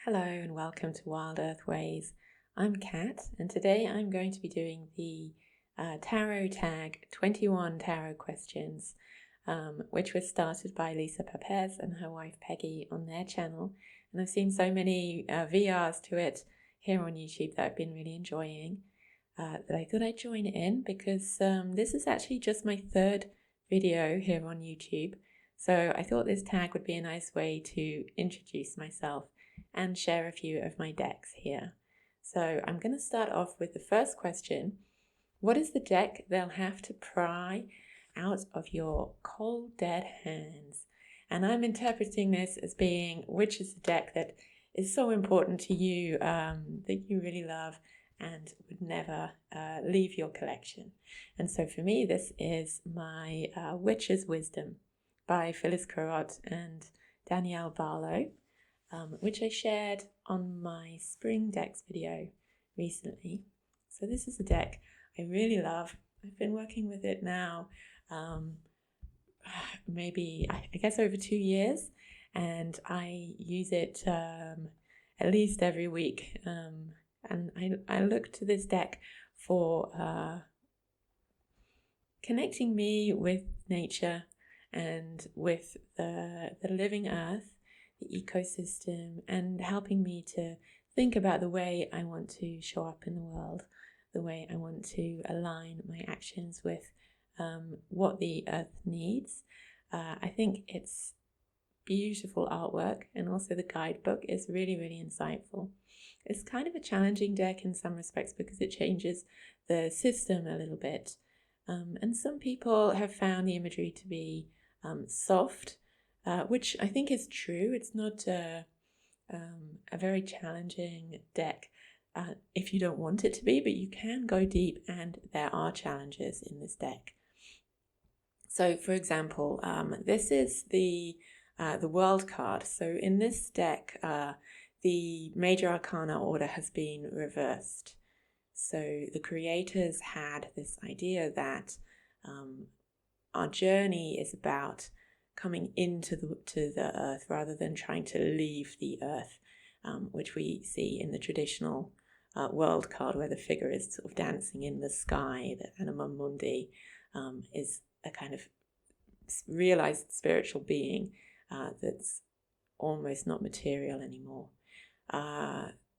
Hello and welcome to Wild Earth Ways. I'm Kat and today I'm going to be doing the tarot tag 21 tarot questions, which was started by Lisa Papez and her wife Peggy on their channel. And I've seen so many VRs to it here on YouTube that I've been really enjoying, that I thought I'd join in because this is actually just my third video here on YouTube. So I thought this tag would be a nice way to introduce myself and share a few of my decks here. So I'm going to start off with the first question. What is the deck they'll have to pry out of your cold dead hands? And I'm interpreting this as being which is the deck that is so important to you, that you really love and would never leave your collection. And so for me, this is my Witch's Wisdom by Phyllis Carrot and Danielle Barlow, which I shared on my spring decks video recently. So this is a deck I really love. I've been working with it now maybe I guess over 2 years, and I use it at least every week, and I look to this deck for connecting me with nature and with the living earth, the ecosystem, and helping me to think about the way I want to show up in the world, the way I want to align my actions with what the earth needs. I think it's beautiful artwork, and also the guidebook is really, really insightful. It's kind of a challenging deck in some respects because it changes the system a little bit, and some people have found the imagery to be soft, which I think is true. It's not a very challenging deck if you don't want it to be, but you can go deep, and there are challenges in this deck. So, for example, this is the World card. So in this deck, the Major Arcana order has been reversed. So the creators had this idea that our journey is about coming into the earth rather than trying to leave the earth, which we see in the traditional World card, where the figure is sort of dancing in the sky. The Anima Mundi is a kind of realized spiritual being that's almost not material anymore.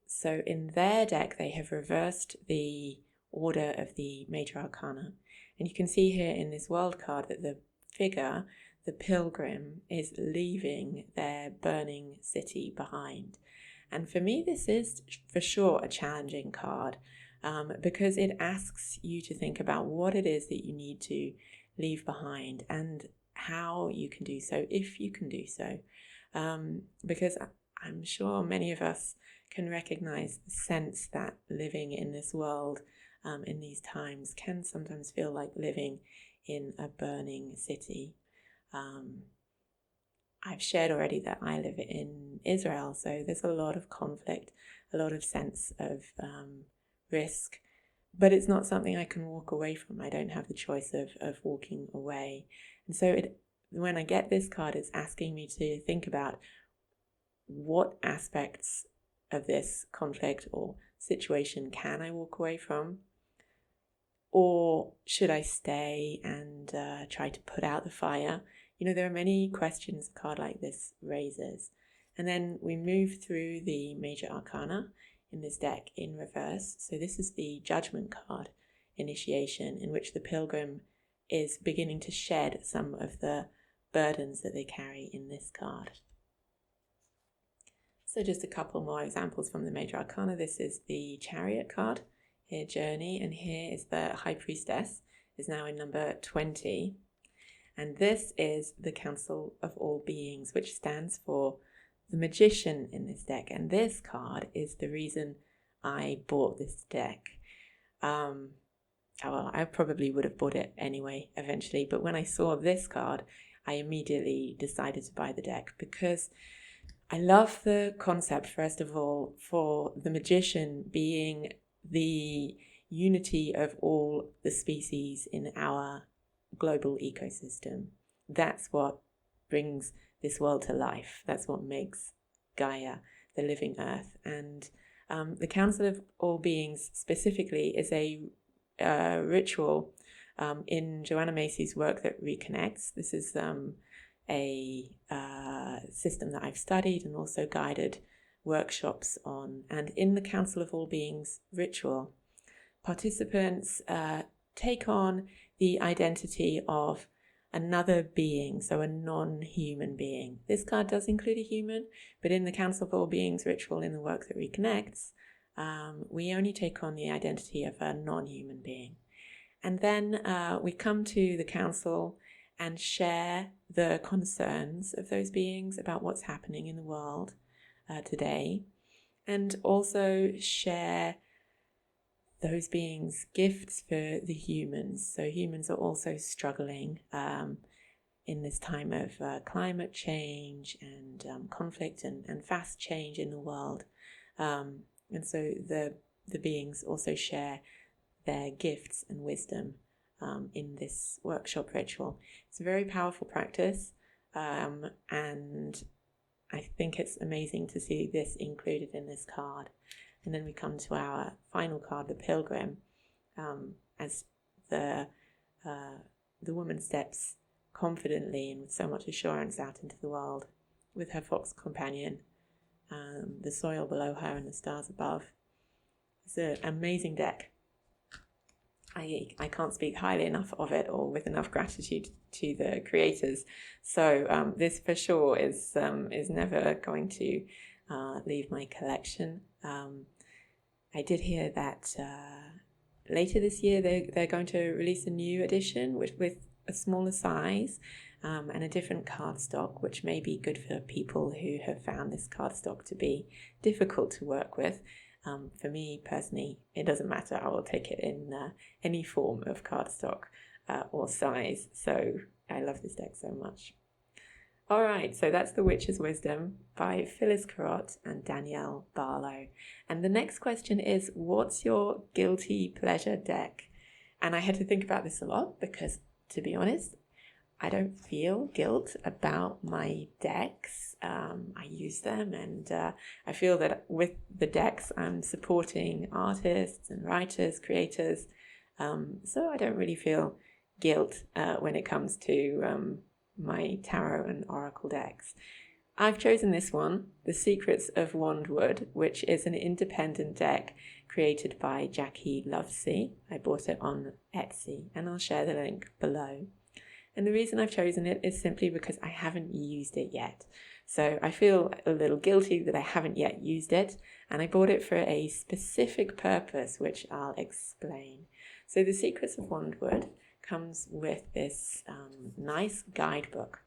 So in their deck, they have reversed the order of the Major Arcana. And you can see here in this World card that the figure, the pilgrim, is leaving their burning city behind. And for me, this is for sure a challenging card, because it asks you to think about what it is that you need to leave behind and how you can do so, if you can do so. Because I'm sure many of us can recognize the sense that living in this world in these times can sometimes feel like living in a burning city. I've shared already that I live in Israel, so there's a lot of conflict, a lot of sense of risk, but it's not something I can walk away from. I don't have the choice of walking away. And so when I get this card, it's asking me to think about what aspects of this conflict or situation can I walk away from, or should I stay and try to put out the fire? You know, there are many questions a card like this raises. And then we move through the Major Arcana in this deck in reverse. So this is the Judgment card, Initiation, in which the pilgrim is beginning to shed some of the burdens that they carry in this card. So just a couple more examples from the Major Arcana. This is the Chariot card, here Journey, and here is the High Priestess, is now in number 20. And this is the Council of All Beings, which stands for the Magician in this deck. And this card is the reason I bought this deck. Well, I probably would have bought it anyway eventually, but when I saw this card, I immediately decided to buy the deck because I love the concept, first of all, for the Magician being the unity of all the species in our global ecosystem. That's what brings this world to life. That's what makes Gaia the living earth. And the Council of All Beings specifically is a ritual in Joanna Macy's work that reconnects. This is a system that I've studied and also guided workshops on. And in the Council of All Beings ritual, participants take on the identity of another being, so a non-human being. This card does include a human, but in the Council of All Beings ritual, in the work that reconnects, we only take on the identity of a non-human being. And then we come to the council and share the concerns of those beings about what's happening in the world today, and also share those beings' gifts for the humans. So humans are also struggling in this time of climate change and conflict and fast change in the world. And so the beings also share their gifts and wisdom in this workshop ritual. It's a very powerful practice, and I think it's amazing to see this included in this card. And then we come to our final card, the Pilgrim, as the woman steps confidently and with so much assurance out into the world with her fox companion, the soil below her and the stars above. It's an amazing deck. I can't speak highly enough of it or with enough gratitude to the creators. So this for sure is never going to leave my collection. I did hear that later this year they're going to release a new edition with a smaller size and a different cardstock, which may be good for people who have found this cardstock to be difficult to work with. For me personally, it doesn't matter. I will take it in any form of cardstock or size. So I love this deck so much. All right, so that's The Witch's Wisdom by Phyllis Carrott and Danielle Barlow. And the next question is, what's your guilty pleasure deck? And I had to think about this a lot because, to be honest, I don't feel guilt about my decks. I use them, and I feel that with the decks I'm supporting artists and writers, creators. So I don't really feel guilt when it comes to my tarot and oracle decks. I've chosen this one, The Secrets of Wandwood, which is an independent deck created by Jackie Lovesey. I bought it on Etsy, and I'll share the link below. And the reason I've chosen it is simply because I haven't used it yet. So I feel a little guilty that I haven't yet used it, and I bought it for a specific purpose, which I'll explain. So The Secrets of Wandwood comes with this nice guidebook,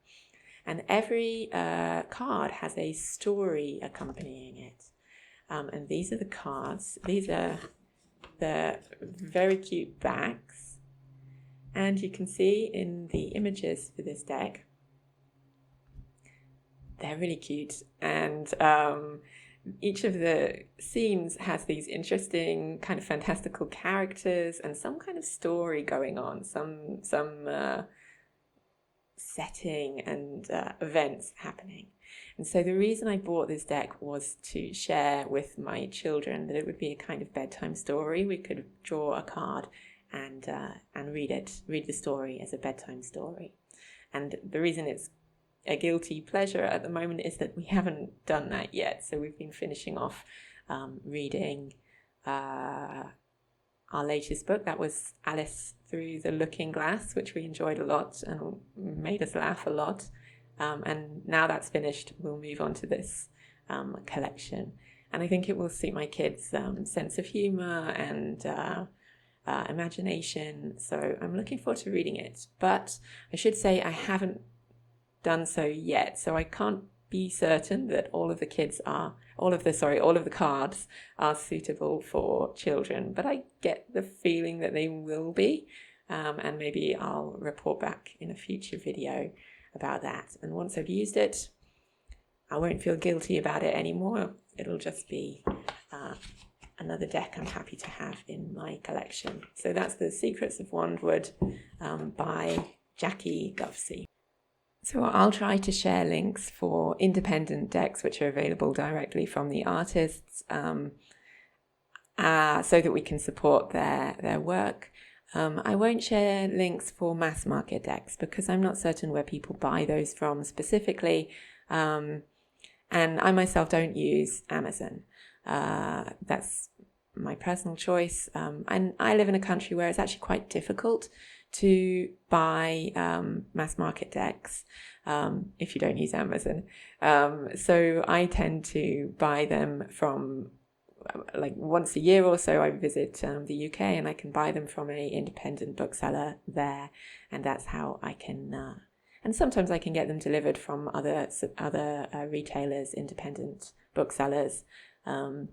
and every card has a story accompanying it. And these are the cards. These are the very cute backs, and you can see in the images for this deck, they're really cute, and each of the scenes has these interesting kind of fantastical characters and some kind of story going on, some setting and events happening. And so the reason I bought this deck was to share with my children that it would be a kind of bedtime story. We could draw a card and read the story as a bedtime story. And the reason it's a guilty pleasure at the moment is that we haven't done that yet. So we've been finishing off reading our latest book. That was Alice Through the Looking Glass, which we enjoyed a lot and made us laugh a lot. And now that's finished, we'll move on to this collection. And I think it will suit my kids' sense of humour and imagination. So I'm looking forward to reading it. But I should say I haven't done so yet, so I can't be certain that all of the cards are suitable for children, but I get the feeling that they will be, and maybe I'll report back in a future video about that. And once I've used it, I won't feel guilty about it anymore. It'll just be another deck I'm happy to have in my collection. So that's The Secrets of Wandwood by Jackie Lovesey. So I'll try to share links for independent decks which are available directly from the artists, so that we can support their work. I won't share links for mass market decks because I'm not certain where people buy those from specifically. And I myself don't use Amazon. That's my personal choice. And I live in a country where it's actually quite difficult to buy mass market decks if you don't use Amazon. So I tend to buy them from like once a year or so. I visit the UK and I can buy them from an independent bookseller there, and that's how I can. And sometimes I can get them delivered from other retailers, independent booksellers. So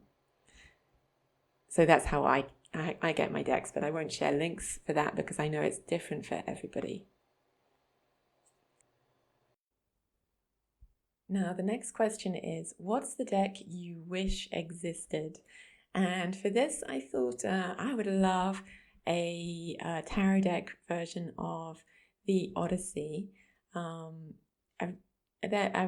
that's how I get my decks, but I won't share links for that because I know it's different for everybody. Now, the next question is, what's the deck you wish existed? And for this, I thought I would love a tarot deck version of the Odyssey. I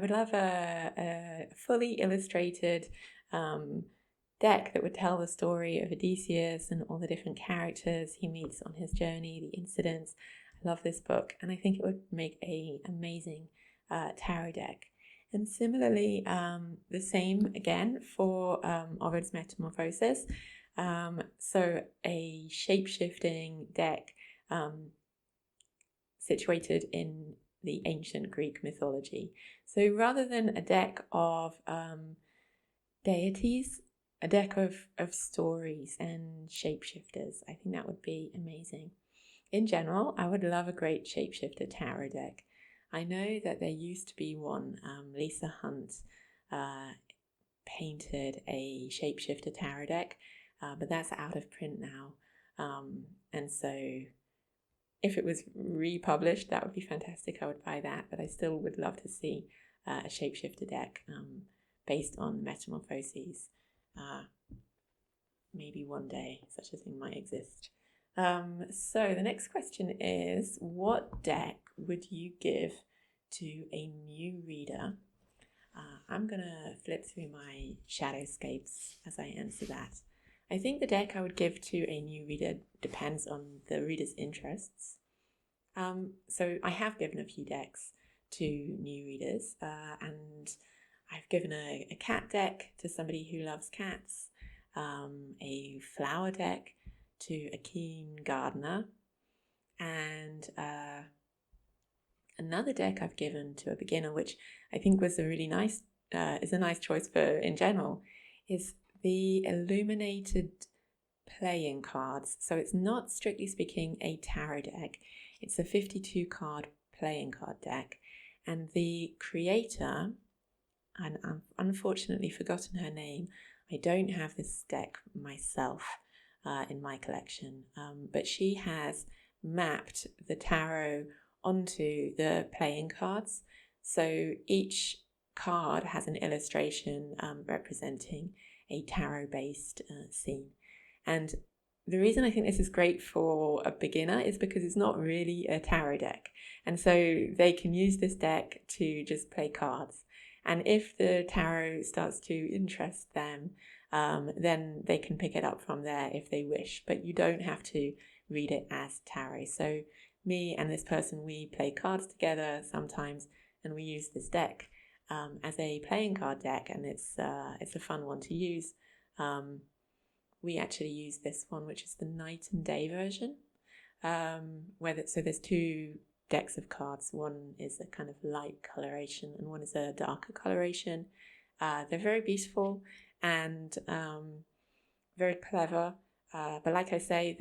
would love a fully illustrated deck that would tell the story of Odysseus and all the different characters he meets on his journey, the incidents. I love this book, and I think it would make an amazing tarot deck. And similarly, the same again for Ovid's Metamorphosis. So a shape-shifting deck situated in the ancient Greek mythology. So rather than a deck of deities, a deck of stories and shapeshifters. I think that would be amazing. In general, I would love a great shapeshifter tarot deck. I know that there used to be one. Lisa Hunt painted a shapeshifter tarot deck, but that's out of print now. And so if it was republished, that would be fantastic. I would buy that, but I still would love to see a shapeshifter deck based on Metamorphoses. Maybe one day such a thing might exist. So the next question is, what deck would you give to a new reader? I'm going to flip through my shadowscapes as I answer that. I think the deck I would give to a new reader depends on the reader's interests. So I have given a few decks to new readers, and I've given a cat deck to somebody who loves cats, a flower deck to a keen gardener, and another deck I've given to a beginner, which I think was a really nice, is a nice choice for in general, is the Illuminated playing cards. So it's not strictly speaking a tarot deck. It's a 52 card playing card deck, and the creator, and I've unfortunately forgotten her name. I don't have this deck myself in my collection, but she has mapped the tarot onto the playing cards. So each card has an illustration representing a tarot-based scene. And the reason I think this is great for a beginner is because it's not really a tarot deck. And so they can use this deck to just play cards. And if the tarot starts to interest them, then they can pick it up from there if they wish. But you don't have to read it as tarot. So me and this person, we play cards together sometimes, and we use this deck as a playing card deck, and it's a fun one to use. We actually use this one, which is the night and day version. So there's two decks of cards. One is a kind of light coloration and one is a darker coloration. They're very beautiful and very clever. But like I say,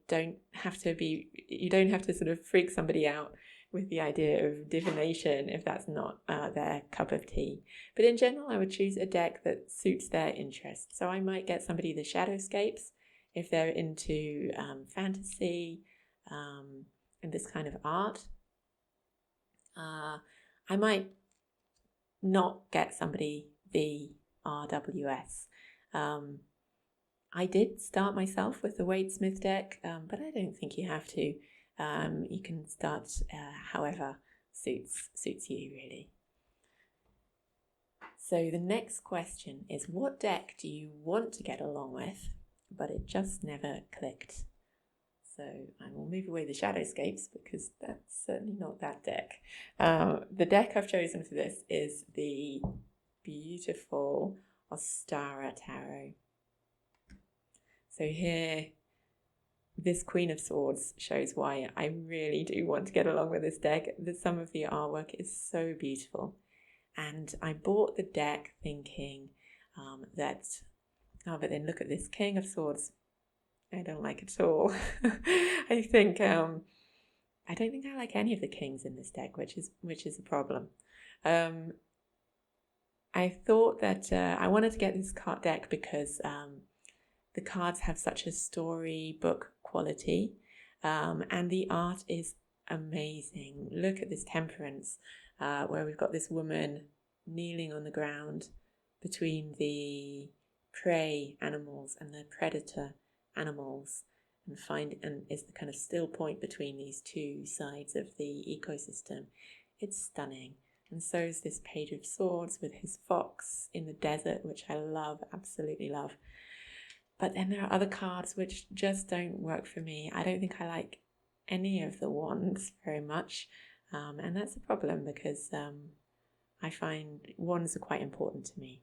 you don't have to sort of freak somebody out with the idea of divination if that's not their cup of tea. But in general, I would choose a deck that suits their interests. So I might get somebody the Shadowscapes if they're into fantasy and this kind of art. I might not get somebody the RWS. I did start myself with the Waite-Smith deck, but I don't think you have to. You can start however suits you really. So the next question is, what deck do you want to get along with, but it just never clicked? So I will move away the shadowscapes because that's certainly not that deck. The deck I've chosen for this is the beautiful Orbita Tarot. So here, this Queen of Swords shows why I really do want to get along with this deck. Some of the artwork is so beautiful. And I bought the deck thinking but then look at this King of Swords. I don't like it at all. I think I don't think I like any of the kings in this deck, which is a problem. I thought that I wanted to get this card deck because the cards have such a storybook quality, and the art is amazing. Look at this Temperance, where we've got this woman kneeling on the ground between the prey animals and the predator animals, and is the kind of still point between these two sides of the ecosystem. It's stunning. And so is this Page of Swords with his fox in the desert, which I love, absolutely love. But then there are other cards which just don't work for me. I don't think I like any of the wands very much, and that's a problem because I find wands are quite important to me.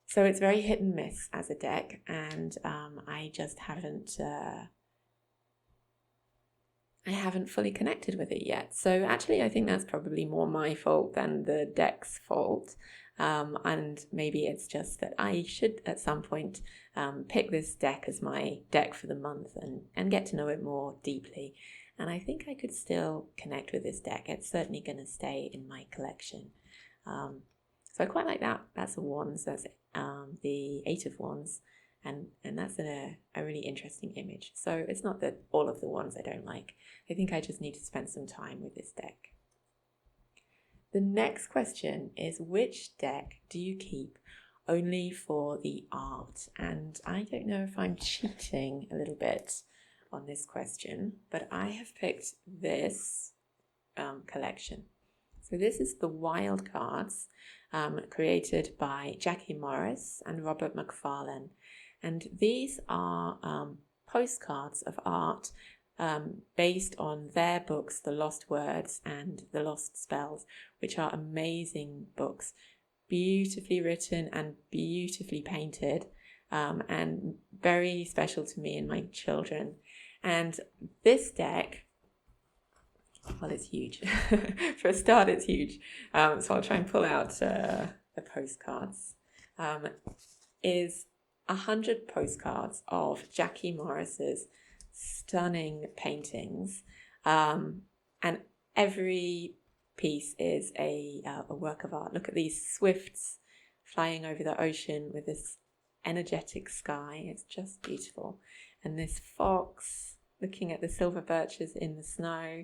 So it's very hit and miss as a deck, and I just haven't fully connected with it yet. So actually I think that's probably more my fault than the deck's fault, and maybe it's just that I should at some point pick this deck as my deck for the month and get to know it more deeply. And I think I could still connect with this deck. It's certainly going to stay in my collection. So I quite like that. That's a wands. That's the Eight of Wands, and that's a really interesting image. So it's not that all of the wands I don't like. I think I just need to spend some time with this deck. The next question is, which deck do you keep only for the art? And I don't know if I'm cheating a little bit on this question, but I have picked this collection. So this is the Wild Cards, created by Jackie Morris and Robert McFarlane. And these are postcards of art based on their books, The Lost Words and The Lost Spells, which are amazing books, beautifully written and beautifully painted, and very special to me and my children. And this deck, well, it's huge. For a start, it's huge. So I'll try and pull out the postcards. Is 100 postcards of Jackie Morris's stunning paintings, and every piece is a work of art. Look at these swifts flying over the ocean with this energetic sky. It's just beautiful. And this fox looking at the silver birches in the snow.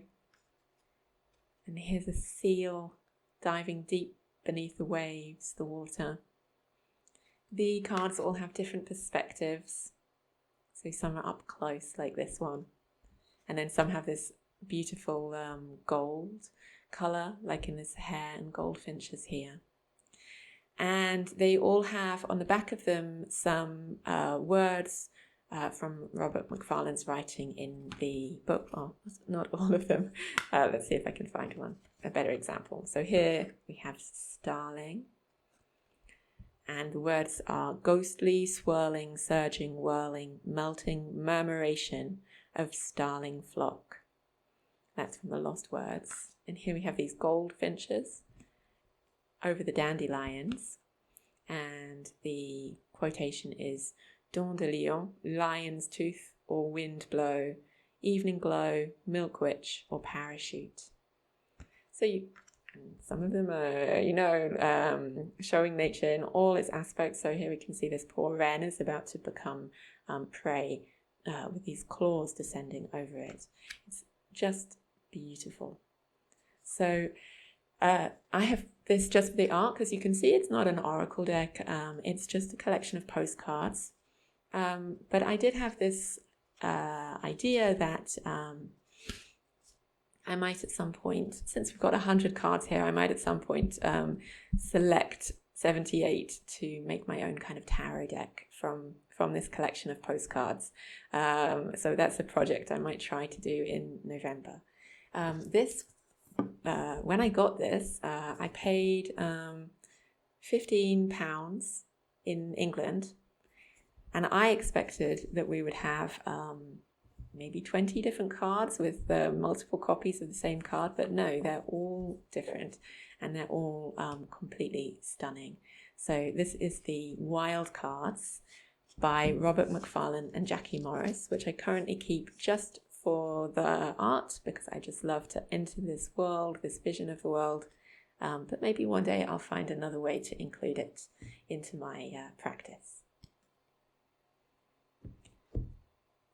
And here's a seal diving deep beneath the waves, the water. The cards all have different perspectives. So some are up close, like this one. And then some have this beautiful gold colour, like in this hare and goldfinches here. And they all have on the back of them some words from Robert McFarlane's writing in the book. Well, not all of them. Let's see if I can find a better example. So here we have starling. And the words are ghostly, swirling, surging, whirling, melting, murmuration of starling flock. That's from the Lost Words. And here we have these goldfinches over the dandelions. And the quotation is, Don de Lion, lion's tooth or wind blow, evening glow, milk witch or parachute. So some of them are, showing nature in all its aspects. So here we can see this poor wren is about to become prey with these claws descending over it. It's just beautiful. So I have this just for the art, because you can see it's not an oracle deck. It's just a collection of postcards. But I did have this idea that I might at some point, since we've got 100 cards here, I might at some point select 78 to make my own kind of tarot deck from this collection of postcards. So that's a project I might try to do in November. When I got this, I paid £15 in England, and I expected that we would have maybe 20 different cards with multiple copies of the same card, but no, they're all different and they're all completely stunning. So this is the Wild Cards by Robert McFarlane and Jackie Morris, which I currently keep just for the art because I just love to enter this world, this vision of the world. But maybe one day I'll find another way to include it into my practice.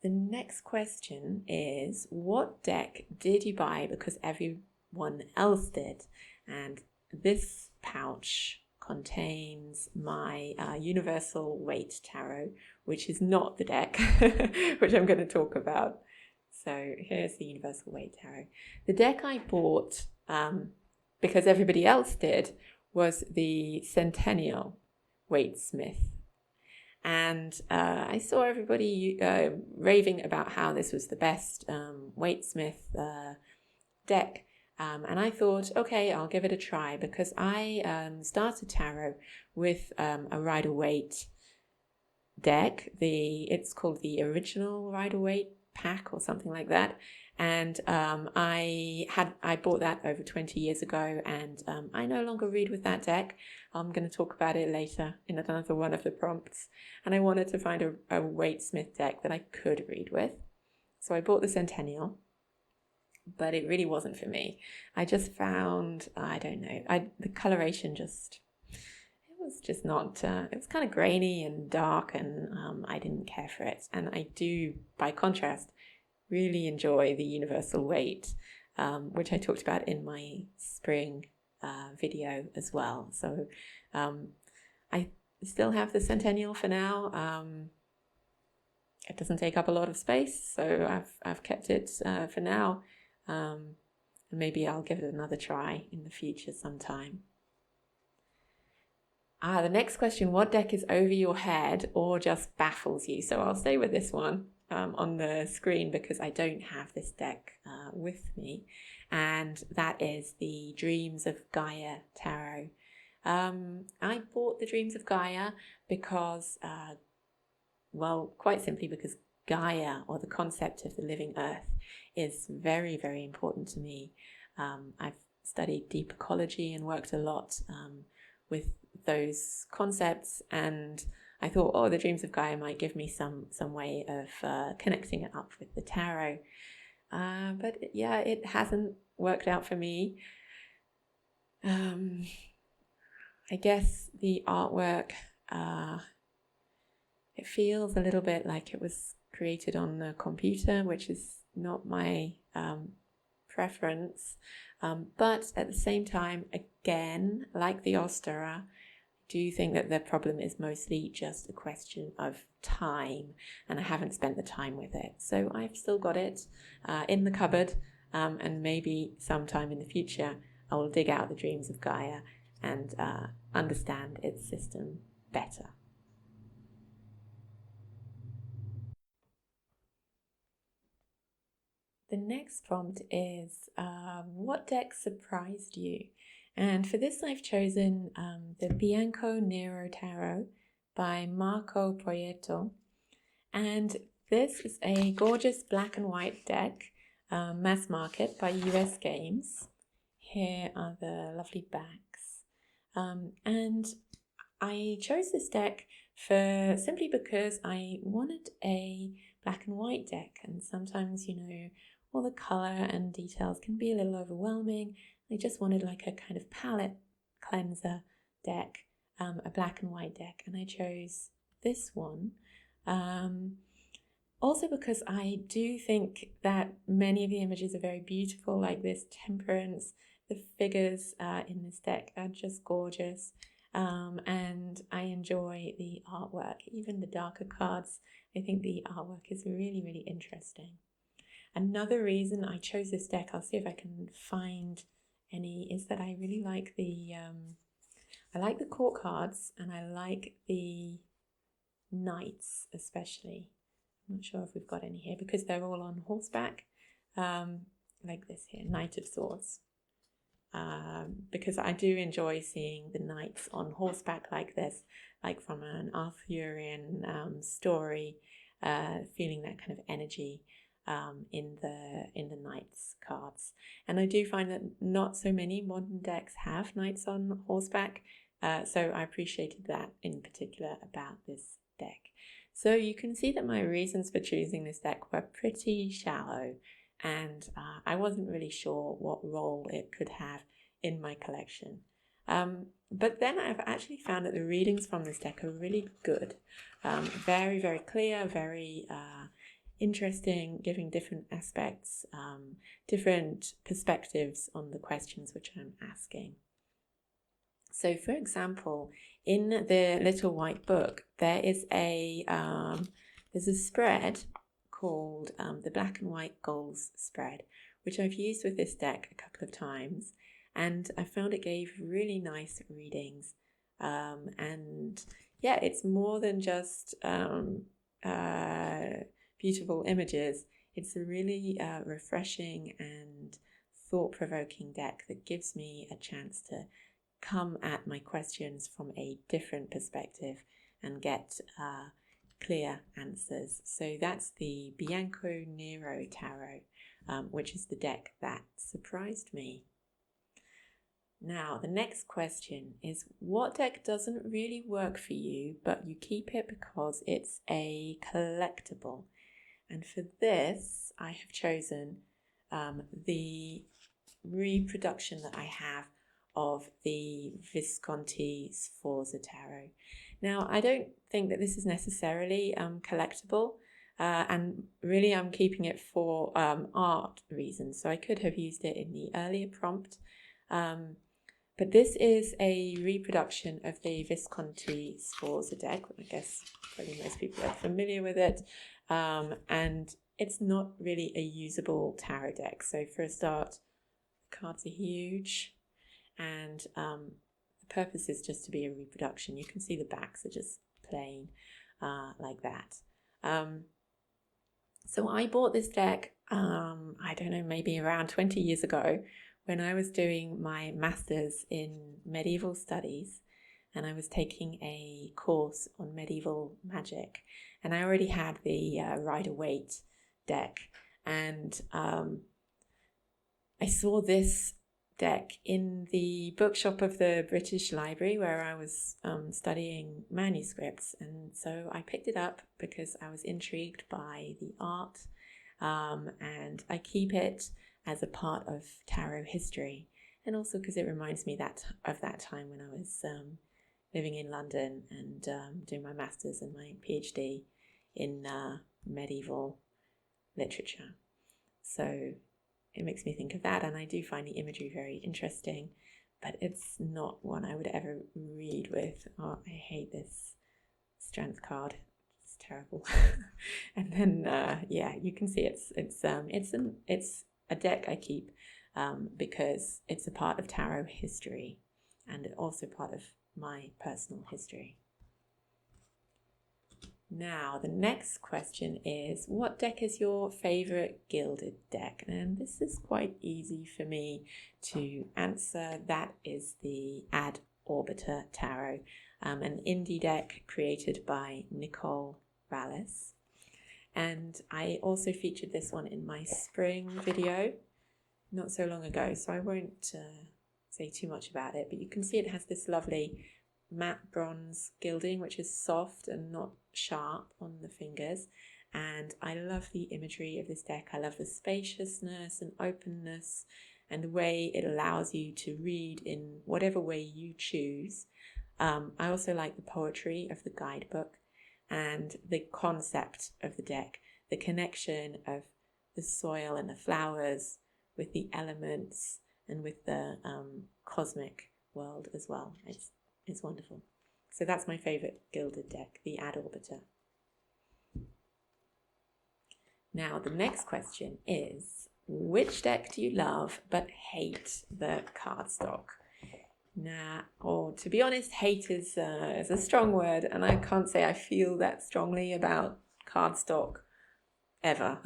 The next question is, what deck did you buy because everyone else did? And this pouch contains my Universal Weight Tarot, which is not the deck, which I'm going to talk about. So here's the Universal Weight Tarot. The deck I bought because everybody else did was the Centennial Waitesmith. And I saw everybody raving about how this was the best Waitesmith deck. And I thought, okay, I'll give it a try because I started tarot with a Rider-Waite deck. It's called the original Rider-Waite pack or something like that. And I bought that over 20 years ago, and I no longer read with that deck. I'm going to talk about it later in another one of the prompts. And I wanted to find a Waitesmith deck that I could read with. So I bought the Centennial, but it really wasn't for me. I just found, I don't know, the coloration it was just not, it was kind of grainy and dark, and I didn't care for it. And I do, by contrast, really enjoy the Universal Weight, which I talked about in my spring video as well. So I still have the Centennial for now. It doesn't take up a lot of space, so I've kept it for now. And maybe I'll give it another try in the future sometime. The next question, what deck is over your head or just baffles you? So I'll stay with this one on the screen because I don't have this deck with me. And that is the Dreams of Gaia Tarot. I bought the Dreams of Gaia because, quite simply because Gaia, or the concept of the living earth, is very, very important to me. I've studied deep ecology and worked a lot with those concepts, and I thought, the Dreams of Gaia might give me some way of connecting it up with the tarot. But yeah, it hasn't worked out for me. I guess the artwork, it feels a little bit like it was created on the computer, which is not my preference. But at the same time, again, like the Ostera, I do think that the problem is mostly just a question of time, and I haven't spent the time with it. So I've still got it in the cupboard, and maybe sometime in the future I will dig out the Dreams of Gaia and understand its system better. The next prompt is, what deck surprised you? And for this I've chosen the Bianco Nero Tarot by Marco Proietto. And this is a gorgeous black and white deck, mass market by US Games. Here are the lovely backs. And I chose this deck simply because I wanted a black and white deck, and sometimes, all the color and details can be a little overwhelming. I just wanted like a kind of palette cleanser deck, a black and white deck, and I chose this one. Also because I do think that many of the images are very beautiful, like this temperance. The figures in this deck are just gorgeous, and I enjoy the artwork, even the darker cards. I think the artwork is really, really interesting. Another reason I chose this deck, I'll see if I can find any, is that I really like the court cards, and I like the knights especially. I'm not sure if we've got any here because they're all on horseback, like this here, Knight of Swords. Because I do enjoy seeing the knights on horseback like this, like from an Arthurian story, feeling that kind of energy in the knights cards. And I do find that not so many modern decks have knights on horseback, so I appreciated that in particular about this deck. So you can see that my reasons for choosing this deck were pretty shallow, and I wasn't really sure what role it could have in my collection. But then I've actually found that the readings from this deck are really good. Very, very clear, very interesting, giving different aspects, different perspectives on the questions which I'm asking. So, for example, in the little white book, there is there's a spread called the Black and White Goals spread, which I've used with this deck a couple of times, and I found it gave really nice readings. And yeah, it's more than just beautiful images. It's a really refreshing and thought-provoking deck that gives me a chance to come at my questions from a different perspective and get clear answers. So that's the Bianco Nero Tarot, which is the deck that surprised me. Now, the next question is, what deck doesn't really work for you, but you keep it because it's a collectible? And for this, I have chosen the reproduction that I have of the Visconti Sforza Tarot. Now, I don't think that this is necessarily collectible, and really I'm keeping it for art reasons. So I could have used it in the earlier prompt, but this is a reproduction of the Visconti Sforza deck. I guess probably most people are familiar with it, and it's not really a usable tarot deck. So for a start, the cards are huge, and the purpose is just to be a reproduction. You can see the backs are just plain like that. So I bought this deck, I don't know, maybe around 20 years ago when I was doing my master's in medieval studies, and I was taking a course on medieval magic, and I already had the Rider-Waite deck, and I saw this deck in the bookshop of the British Library where I was studying manuscripts, and so I picked it up because I was intrigued by the art, and I keep it as a part of tarot history, and also because it reminds me of that time when I was living in London and doing my master's and my PhD in medieval literature. So it makes me think of that, and I do find the imagery very interesting, but it's not one I would ever read with. Oh, I hate this strength card. It's terrible. And then yeah, you can see it's a deck I keep because it's a part of tarot history and also part of my personal history. Now, the next question is, what deck is your favorite gilded deck? And this is quite easy for me to answer. That is the Orbita Tarot, an indie deck created by Nicole Rallis. And I also featured this one in my spring video not so long ago, so I won't say too much about it, but you can see it has this lovely matte bronze gilding, which is soft and not sharp on the fingers, and I love the imagery of this deck. I love the spaciousness and openness and the way it allows you to read in whatever way you choose. I also like the poetry of the guidebook and the concept of the deck, the connection of the soil and the flowers with the elements and with the cosmic world as well. It's wonderful. So that's my favourite gilded deck, the Orbita. Now, the next question is, which deck do you love but hate the cardstock? Nah, or to be honest, hate is a strong word, and I can't say I feel that strongly about cardstock ever.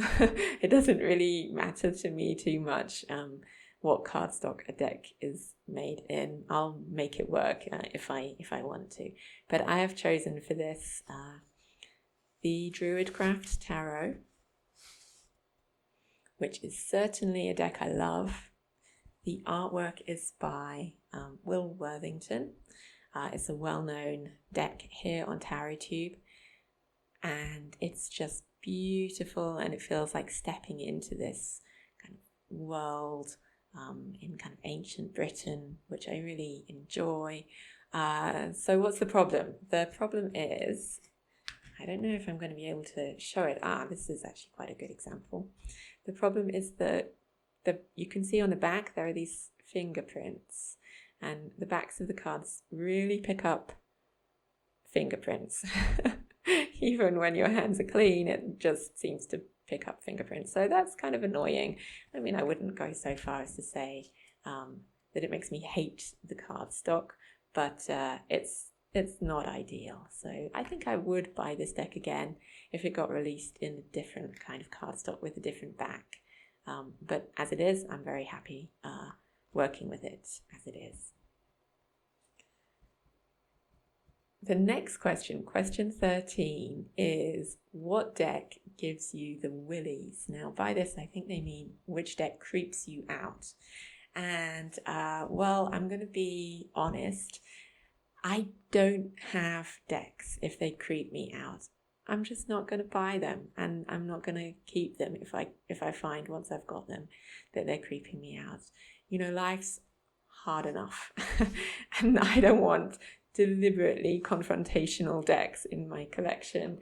It doesn't really matter to me too much what cardstock a deck is made in. I'll make it work if I want to. But I have chosen for this the Druidcraft Tarot, which is certainly a deck I love. The artwork is by Will Worthington. It's a well-known deck here on TarotTube, and it's just beautiful, and it feels like stepping into this kind of world in kind of ancient Britain, which I really enjoy. So what's the problem? The problem is, I don't know if I'm going to be able to show it. This is actually quite a good example. The problem is that you can see on the back there are these fingerprints, and the backs of the cards really pick up fingerprints. Even when your hands are clean, it just seems to pick up fingerprints. So that's kind of annoying. I mean, I wouldn't go so far as to say that it makes me hate the cardstock, but it's not ideal. So I think I would buy this deck again if it got released in a different kind of cardstock with a different back. But as it is, I'm very happy working with it as it is. The next question, question 13, is what deck gives you the willies? Now, by this, I think they mean which deck creeps you out. And, well, I'm going to be honest. I don't have decks if they creep me out. I'm just not going to buy them, and I'm not going to keep them if I find once I've got them that they're creeping me out. You know, life's hard enough, and I don't want deliberately confrontational decks in my collection.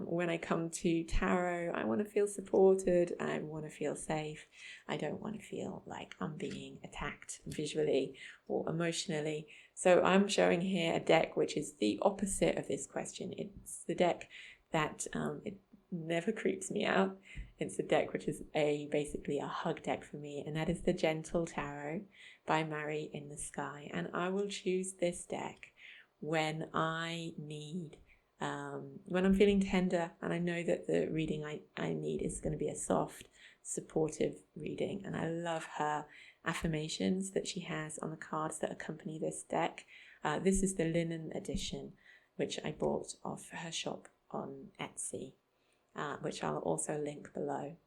When I come to tarot, I want to feel supported, I want to feel safe. I don't want to feel like I'm being attacked visually or emotionally. So I'm showing here a deck which is the opposite of this question. It's the deck that it never creeps me out. It's a deck which is basically a hug deck for me, and that is the Gentle Tarot by Mary in the Sky. And I will choose this deck when I need, when I'm feeling tender, and I know that the reading I need is going to be a soft, supportive reading. And I love her affirmations that she has on the cards that accompany this deck. This is the linen edition, which I bought off her shop on Etsy, which I'll also link below.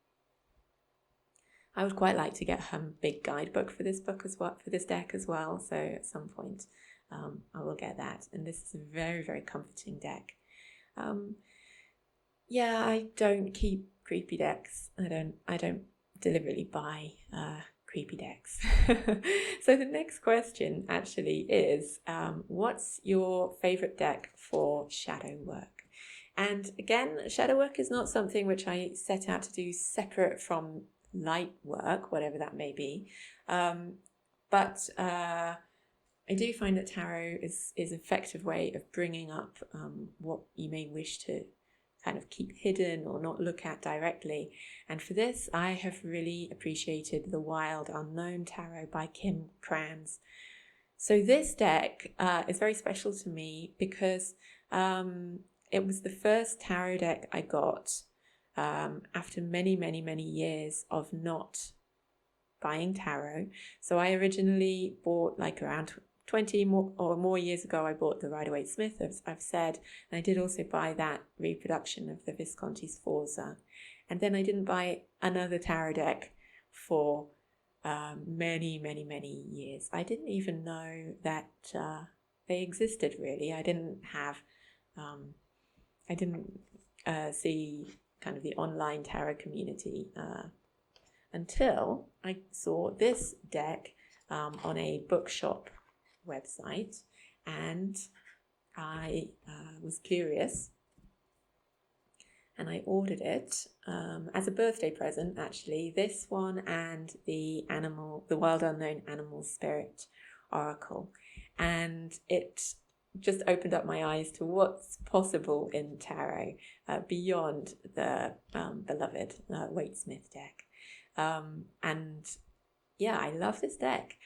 I would quite like to get her big guidebook for this book as well, for this deck as well. So at some point, I will get that. And this is a very, very comforting deck. Yeah, I don't keep creepy decks. I don't deliberately buy creepy decks. So the next question actually is, what's your favorite deck for shadow work? And again, shadow work is not something which I set out to do separate from light work, whatever that may be. But I do find that tarot is an effective way of bringing up what you may wish to kind of keep hidden or not look at directly. And for this, I have really appreciated the Wild Unknown Tarot by Kim Krans. So this deck is very special to me because it was the first tarot deck I got after many, many, many years of not buying tarot. So I originally bought, like around 20 or more years ago, I bought the Rider-Waite-Smith, as I've said, and I did also buy that reproduction of the Visconti Sforza. And then I didn't buy another tarot deck for many, many, many years. I didn't even know that they existed, really. I didn't see kind of the online tarot community until I saw this deck on a bookshop website, and I was curious, and I ordered it as a birthday present, actually, this one and the Wild Unknown Animal Spirit Oracle. And it just opened up my eyes to what's possible in tarot beyond the beloved Waite-Smith deck. And yeah, I love this deck,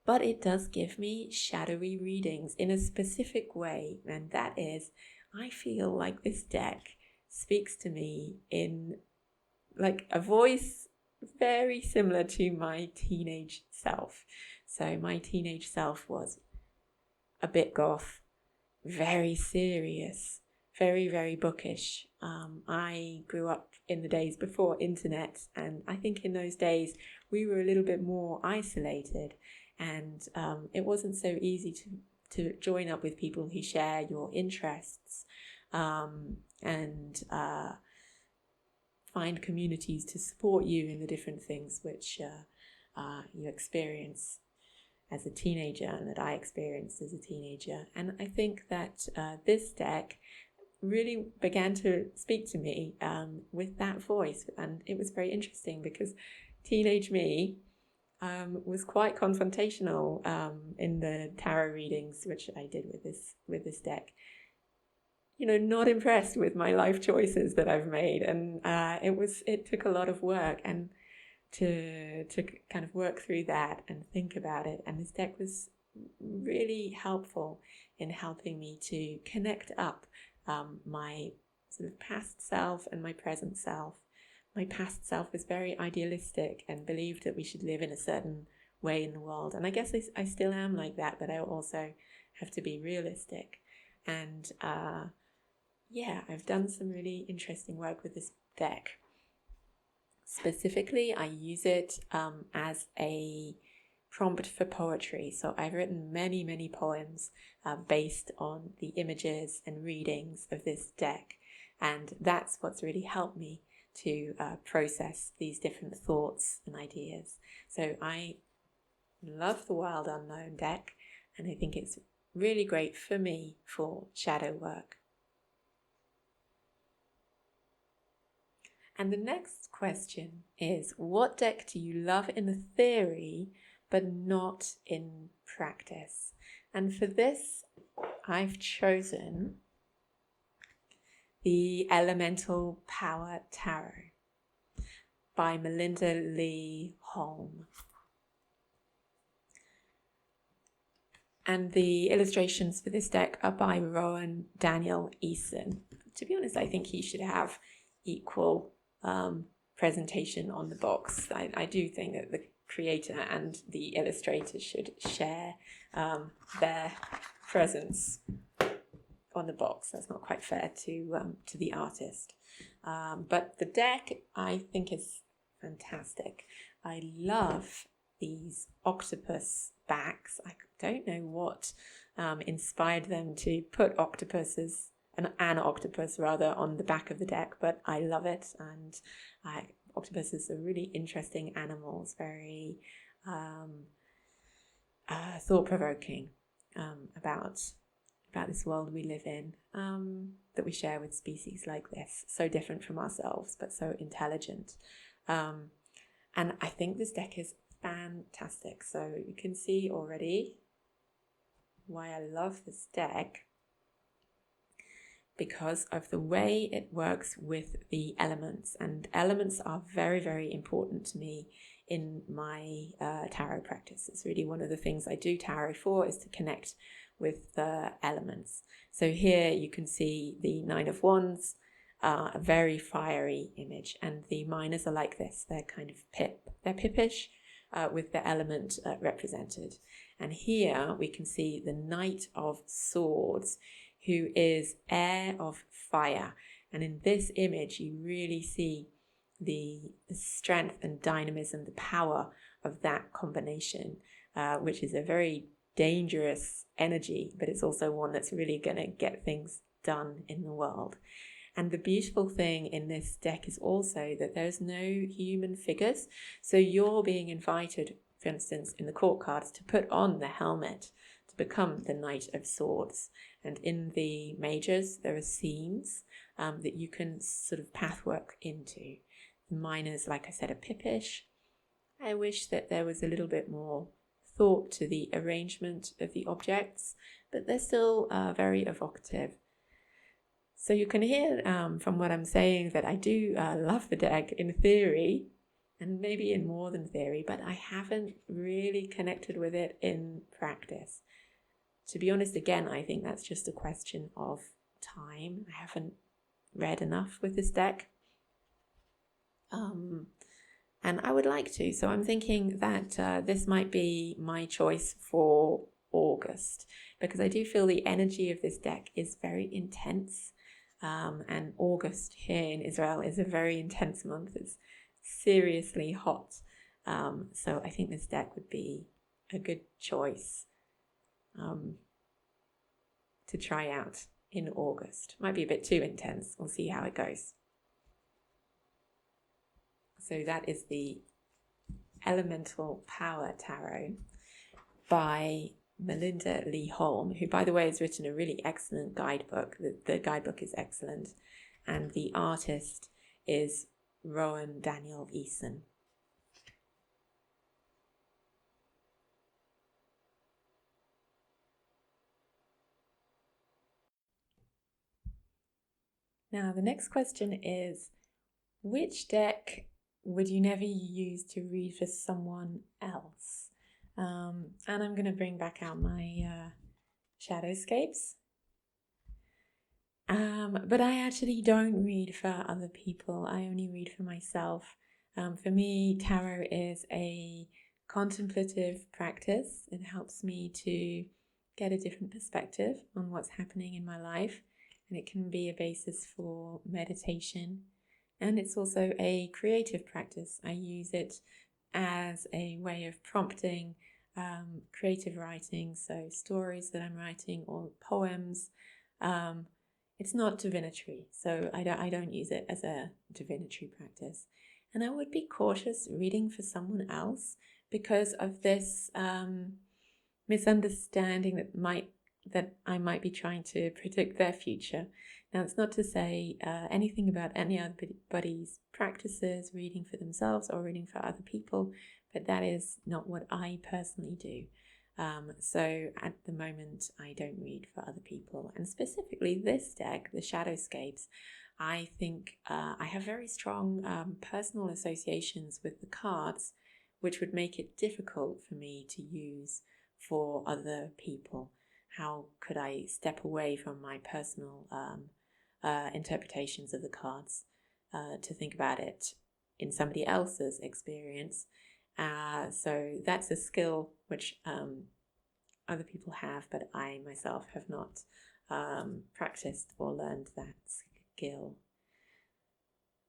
but it does give me shadowy readings in a specific way, and that is, I feel like this deck speaks to me in like a voice very similar to my teenage self. So my teenage self was a bit goth, very serious, very, very bookish. I grew up in the days before internet, and I think in those days we were a little bit more isolated, and it wasn't so easy to join up with people who share your interests and find communities to support you in the different things which you experience as a teenager and that I experienced as a teenager. And I think that this deck really began to speak to me with that voice. And it was very interesting because teenage me was quite confrontational in the tarot readings which I did with this deck. You know, not impressed with my life choices that I've made, and it took a lot of work and to kind of work through that and think about it. And this deck was really helpful in helping me to connect up my sort of past self and my present self. My past self was very idealistic and believed that we should live in a certain way in the world, and I guess I still am like that, but I also have to be realistic. And yeah, I've done some really interesting work with this deck. Specifically, I use it as a prompt for poetry. So I've written many, many poems based on the images and readings of this deck. And that's what's really helped me to process these different thoughts and ideas. So I love the Wild Unknown deck, and I think it's really great for me for shadow work. And the next question is, what deck do you love in the theory but not in practice? And for this, I've chosen the Elemental Power Tarot by Melinda Lee Holm. And the illustrations for this deck are by Rowan Daniel Eason. To be honest, I think he should have equal presentation on the box. I do think that the creator and the illustrator should share their presence on the box. That's not quite fair to the artist. But the deck, I think, is fantastic. I love these octopus backs. I don't know what inspired them to put octopuses, an octopus rather, on the back of the deck, but I love it. And octopuses are really interesting animals, very thought-provoking about this world we live in, that we share with species like this, so different from ourselves but so intelligent. And I think this deck is fantastic. So you can see already why I love this deck, because of the way it works with the elements. And elements are very, very important to me in my tarot practice. It's really one of the things I do tarot for, is to connect with the elements. So here you can see the Nine of Wands, a very fiery image, and the minors are like this. They're kind of they're pippish with the element represented. And here we can see the Knight of Swords, who is air of fire. And in this image, you really see the strength and dynamism, the power of that combination, which is a very dangerous energy, but it's also one that's really going to get things done in the world. And the beautiful thing in this deck is also that there's no human figures. So you're being invited, for instance, in the court cards, to put on the helmet to become the Knight of Swords. And in the majors, there are scenes that you can sort of pathwork into. The minors, like I said, are pippish. I wish that there was a little bit more thought to the arrangement of the objects, but they're still very evocative. So you can hear from what I'm saying that I do love the deck in theory, and maybe in more than theory, but I haven't really connected with it in practice. To be honest, again, I think that's just a question of time. I haven't read enough with this deck. And I would like to. So I'm thinking that this might be my choice for August, because I do feel the energy of this deck is very intense. And August here in Israel is a very intense month. It's seriously hot. So I think this deck would be a good choice to try out in August. Might be a bit too intense. We'll see how it goes. So that is the Elemental Power Tarot by Melinda Lee Holm, who, by the way, has written a really excellent guidebook. The guidebook is excellent. And the artist is Rowan Daniel Eason. Now, the next question is, which deck would you never use to read for someone else? And I'm going to bring back out my Shadowscapes. But I actually don't read for other people. I only read for myself. For me, tarot is a contemplative practice. It helps me to get a different perspective on what's happening in my life. And it can be a basis for meditation. And it's also a creative practice. I use it as a way of prompting creative writing, so stories that I'm writing or poems. It's not divinatory, so I don't use it as a divinatory practice. And I would be cautious reading for someone else because of this misunderstanding that I might be trying to predict their future. Now, it's not to say anything about anybody's practices, reading for themselves or reading for other people, but that is not what I personally do. So at the moment, I don't read for other people. And specifically this deck, the Shadowscapes, I think I have very strong personal associations with the cards, which would make it difficult for me to use for other people. How could I step away from my personal interpretations of the cards to think about it in somebody else's experience? So that's a skill which other people have, but I myself have not practiced or learned that skill.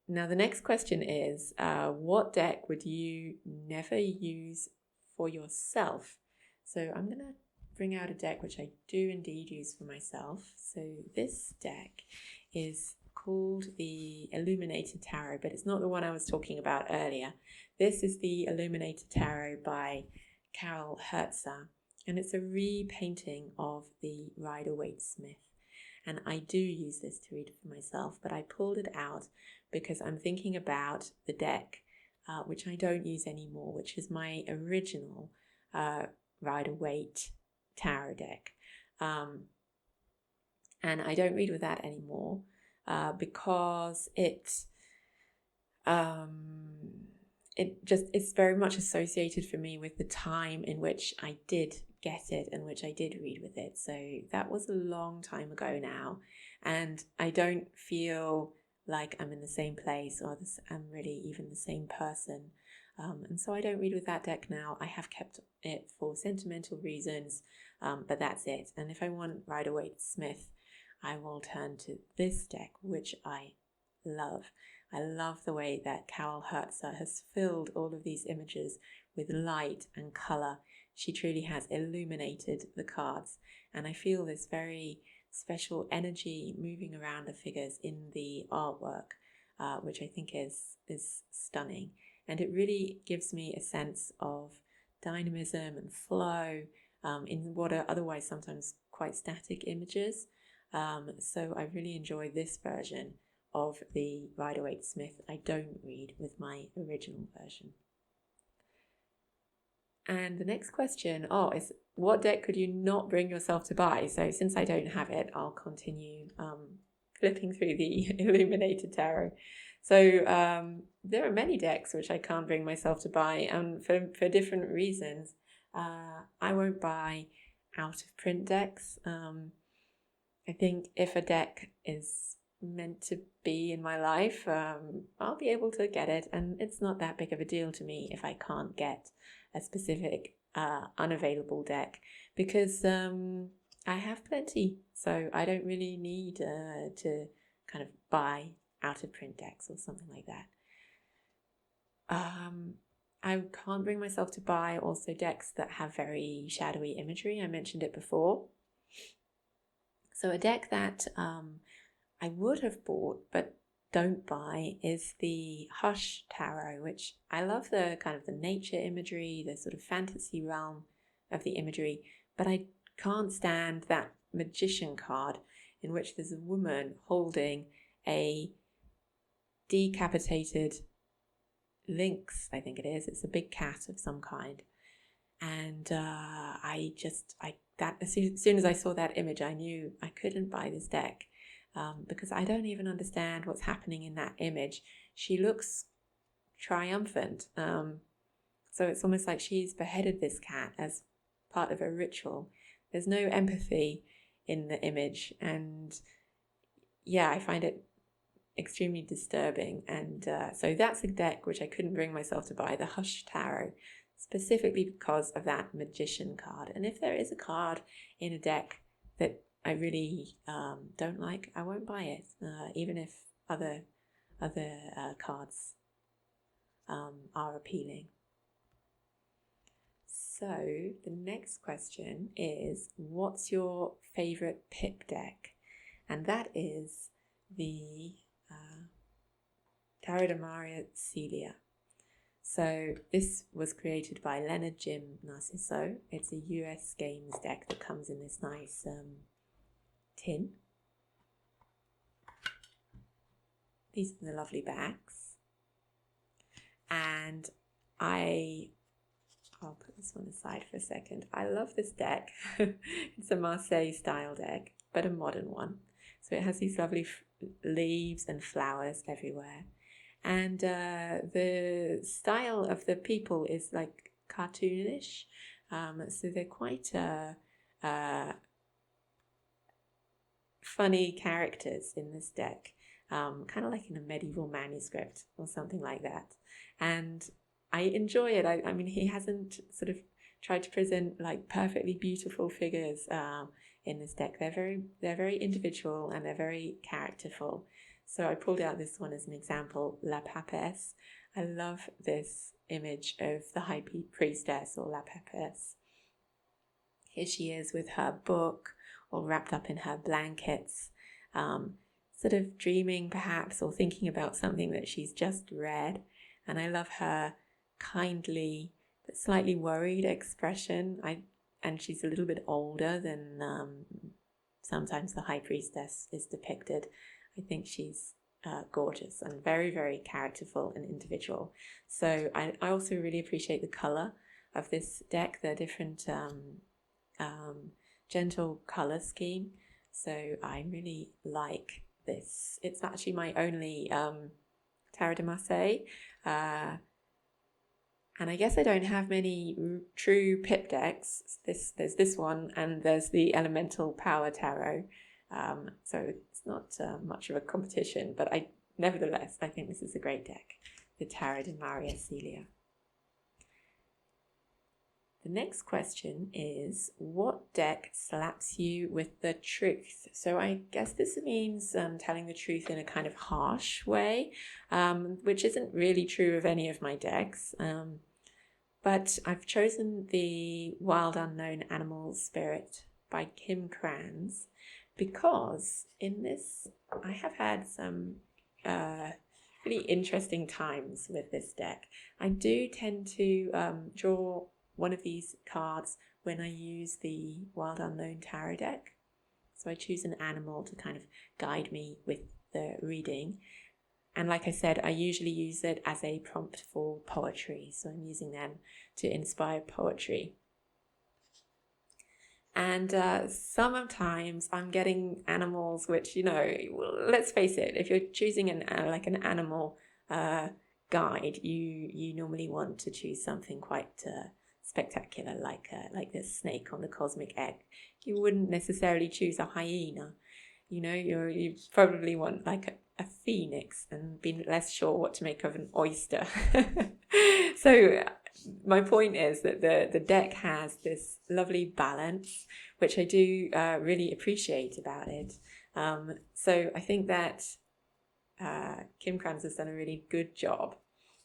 Now, the next question is, what deck would you never use for yourself? So I'm going to bring out a deck which I do indeed use for myself. So this deck is called the Illuminated Tarot, but it's not the one I was talking about earlier. This is the Illuminated Tarot by Carol Herzer, and it's a repainting of the Rider-Waite-Smith. And I do use this to read for myself, but I pulled it out because I'm thinking about the deck, which I don't use anymore, which is my original Rider-Waite tarot deck. And I don't read with that anymore because it's very much associated for me with the time in which I did get it and which I did read with it. So that was a long time ago now, and I don't feel like I'm in the same place or I'm really even the same person. And so I don't read with that deck now. I have kept it for sentimental reasons, but that's it. And if I want Rider-Waite-Smith, I will turn to this deck, which I love. I love the way that Carol Herzer has filled all of these images with light and colour. She truly has illuminated the cards, and I feel this very special energy moving around the figures in the artwork, which I think is stunning. And it really gives me a sense of dynamism and flow in what are otherwise sometimes quite static images. So I really enjoy this version of the Rider-Waite-Smith. I don't read with my original version. And the next question, is what deck could you not bring yourself to buy? So since I don't have it, I'll continue flipping through the Illuminated Tarot. So there are many decks which I can't bring myself to buy, and for different reasons. I won't buy out of print decks. I think if a deck is meant to be in my life, I'll be able to get it, and it's not that big of a deal to me if I can't get a specific unavailable deck, because I have plenty, so I don't really need to kind of buy out of print decks or something like that. I can't bring myself to buy also decks that have very shadowy imagery. I mentioned it before. So a deck that I would have bought but don't buy is the Hush Tarot, which I love the kind of the nature imagery, the sort of fantasy realm of the imagery, but I can't stand that magician card in which there's a woman holding a decapitated lynx, I think it is. It's a big cat of some kind. And as soon as I saw that image, I knew I couldn't buy this deck. Because I don't even understand what's happening in that image. She looks triumphant. So it's almost like she's beheaded this cat as part of a ritual. There's no empathy in the image. And yeah, I find it extremely disturbing. And so that's a deck which I couldn't bring myself to buy, the Hush Tarot, specifically because of that magician card. And if there is a card in a deck that I really don't like, I won't buy it, even if other cards are appealing. So the next question is, what's your favourite pip deck? And that is the Tarot de Maria Celia. So this was created by Leonard Jim Narciso. It's a US games deck that comes in this nice tin. These are the lovely backs, and I'll put this one aside for a second. I love this deck. It's a Marseille style deck, but a modern one. So it has these lovely leaves and flowers everywhere, and the style of the people is like cartoonish. So they're quite funny characters in this deck, kind of like in a medieval manuscript or something like that. And I enjoy it. I mean, he hasn't sort of tried to present like perfectly beautiful figures in this deck. They're very individual, and they're very characterful. So I pulled out this one as an example, La Papesse. I love this image of the High Priestess, or La Papesse. Here she is with her book, all wrapped up in her blankets, sort of dreaming perhaps, or thinking about something that she's just read. And I love her kindly but slightly worried expression. And she's a little bit older than sometimes the High Priestess is depicted. I think she's gorgeous and very, very characterful and individual. So I also really appreciate the colour of this deck, the different gentle colour scheme. So I really like this. It's actually my only Tarot de Marseille. And I guess I don't have many true pip decks. There's this one, and there's the Elemental Power Tarot. So it's not much of a competition, but nevertheless, I think this is a great deck, the Tarot de Maria Celia. The next question is, what deck slaps you with the truth? So I guess this means telling the truth in a kind of harsh way, which isn't really true of any of my decks. But I've chosen the Wild Unknown Animal Spirit by Kim Kranz because in this I have had some really interesting times with this deck. I do tend to draw one of these cards when I use the Wild Unknown Tarot deck. So I choose an animal to kind of guide me with the reading. And like I said, I usually use it as a prompt for poetry. So I'm using them to inspire poetry. And sometimes I'm getting animals which, let's face it, if you're choosing an animal guide, you normally want to choose something quite spectacular, like this snake on the cosmic egg. You wouldn't necessarily choose a hyena. You probably want like a phoenix, and be less sure what to make of an oyster. So my point is that the deck has this lovely balance, which I do really appreciate about it. So I think that Kim Kranz has done a really good job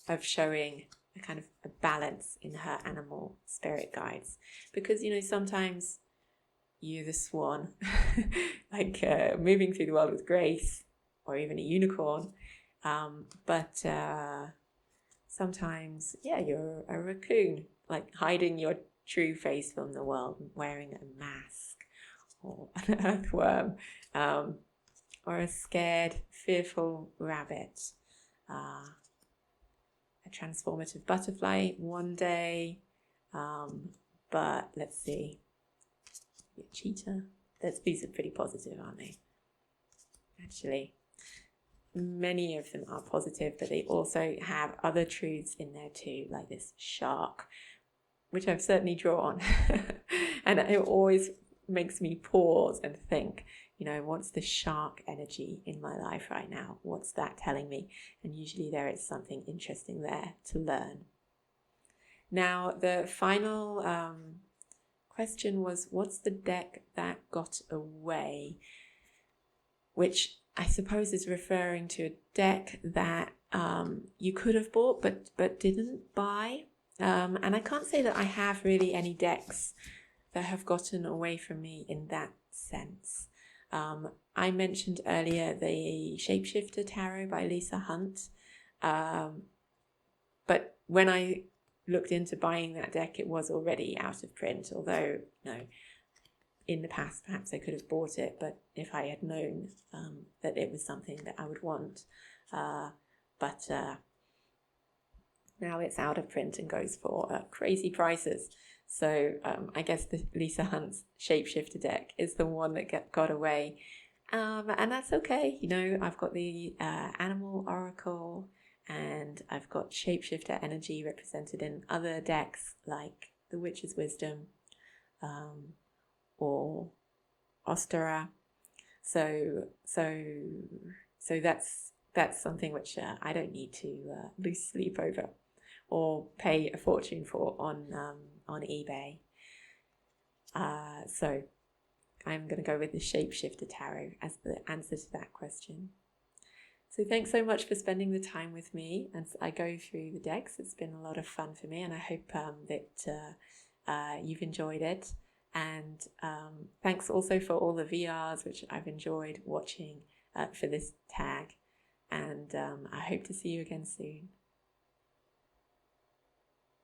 of showing a kind of a balance in her animal spirit guides, because sometimes you're the swan, like moving through the world with grace, or even a unicorn, but sometimes, you're a raccoon, like hiding your true face from the world, wearing a mask, or an earthworm, or a scared, fearful rabbit, a transformative butterfly one day, but let's see, a cheetah. These are pretty positive, aren't they? Actually, many of them are positive, but they also have other truths in there too, like this shark, which I've certainly drawn. And it always makes me pause and think, what's the shark energy in my life right now? What's that telling me? And usually there is something interesting there to learn. Now, the final question was, what's the deck that got away? Which I suppose is referring to a deck that you could have bought but didn't buy. And I can't say that I have really any decks that have gotten away from me in that sense. I mentioned earlier the Shapeshifter Tarot by Lisa Hunt. But when I looked into buying that deck, it was already out of print, although, in the past, perhaps I could have bought it, but if I had known that it was something that I would want. But now it's out of print and goes for crazy prices. So I guess the Lisa Hunt's Shapeshifter deck is the one that got away. And that's okay. I've got the Animal Oracle, and I've got Shapeshifter energy represented in other decks like the Witch's Wisdom, or Ostera. So that's something which I don't need to lose sleep over or pay a fortune for on eBay. So I'm going to go with the Shapeshifter Tarot as the answer to that question. So thanks so much for spending the time with me as I go through the decks. It's been a lot of fun for me, and I hope that you've enjoyed it. And thanks also for all the VRs, which I've enjoyed watching for this tag. And I hope to see you again soon.